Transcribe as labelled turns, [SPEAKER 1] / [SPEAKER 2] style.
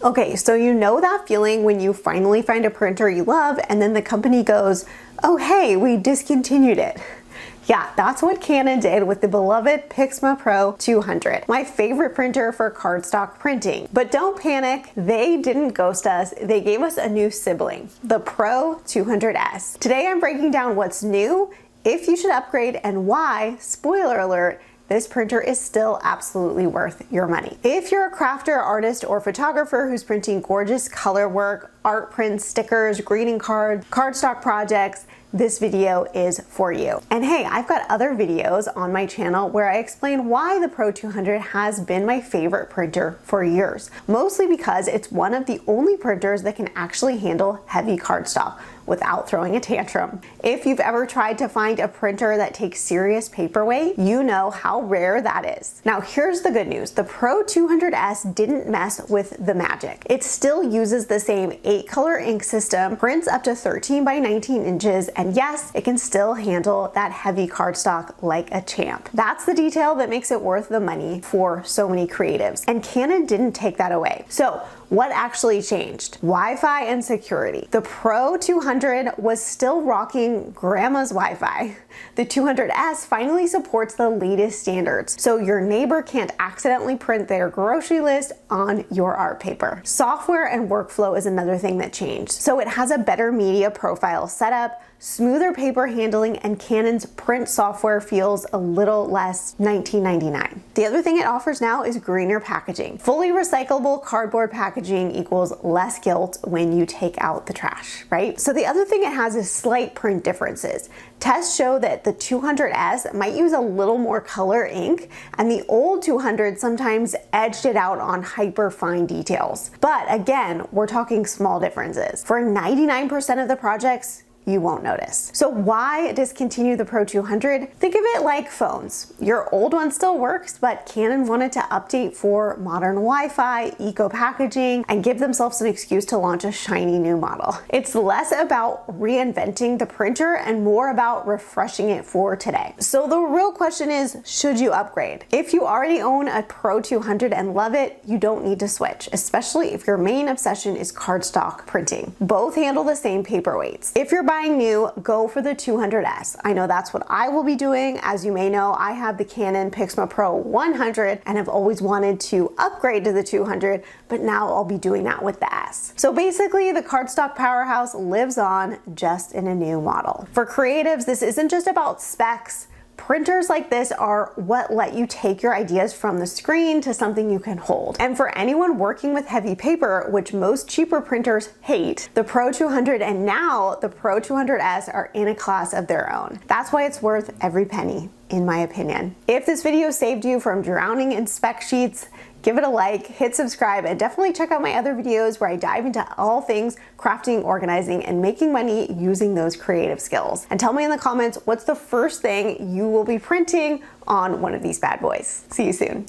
[SPEAKER 1] Okay, so you know that feeling when you finally find a printer you love and then the company goes, oh hey, we discontinued it. Yeah, that's what Canon did with the beloved PIXMA PRO-200, my favorite printer for cardstock printing. But don't panic, they didn't ghost us, they gave us a new sibling, the PRO-200S. Today I'm breaking down what's new, if you should upgrade, and why, spoiler alert, this printer is still absolutely worth your money. If you're a crafter, artist, or photographer who's printing gorgeous color work, art prints, stickers, greeting cards, cardstock projects, this video is for you. And hey, I've got other videos on my channel where I explain why the PRO-200 has been my favorite printer for years, mostly because it's one of the only printers that can actually handle heavy cardstock without throwing a tantrum. If you've ever tried to find a printer that takes serious paperweight, you know how rare that is. Now here's the good news. The PRO-200S didn't mess with the magic. It still uses the same 8-color ink system, prints up to 13 by 19 inches, and yes, it can still handle that heavy cardstock like a champ. That's the detail that makes it worth the money for so many creatives. And Canon didn't take that away. So what actually changed? Wi-Fi and security. The PRO-200 was still rocking grandma's Wi-Fi. The 200S finally supports the latest standards, so your neighbor can't accidentally print their grocery list on your art paper. Software and workflow is another thing that changed. So it has a better media profile setup, smoother paper handling, and Canon's print software feels a little less 1999. The other thing it offers now is greener packaging. Fully recyclable cardboard packaging equals less guilt when you take out the trash, right? So the other thing it has is slight print differences. Tests show that the 200S might use a little more color ink, and the old 200 sometimes edged it out on hyper fine details. But again, we're talking small differences. For 99% of the projects, you won't notice. So why discontinue the PRO-200? Think of it like phones. Your old one still works, but Canon wanted to update for modern Wi-Fi, eco packaging, and give themselves an excuse to launch a shiny new model. It's less about reinventing the printer and more about refreshing it for today. So the real question is, should you upgrade? If you already own a PRO-200 and love it, you don't need to switch, especially if your main obsession is cardstock printing. Both handle the same paperweights. If you're buying new, go for the 200S. I know that's what I will be doing. As you may know, I have the Canon PIXMA PRO-100 and have always wanted to upgrade to the 200, but now I'll be doing that with the S. So basically, the cardstock powerhouse lives on, just in a new model. For creatives, this isn't just about specs. Printers like this are what let you take your ideas from the screen to something you can hold. And for anyone working with heavy paper, which most cheaper printers hate, the PRO-200 and now the PRO-200S are in a class of their own. That's why it's worth every penny, in my opinion. If this video saved you from drowning in spec sheets, give it a like, hit subscribe, and definitely check out my other videos where I dive into all things crafting, organizing, and making money using those creative skills. And tell me in the comments, what's the first thing you will be printing on one of these bad boys? See you soon.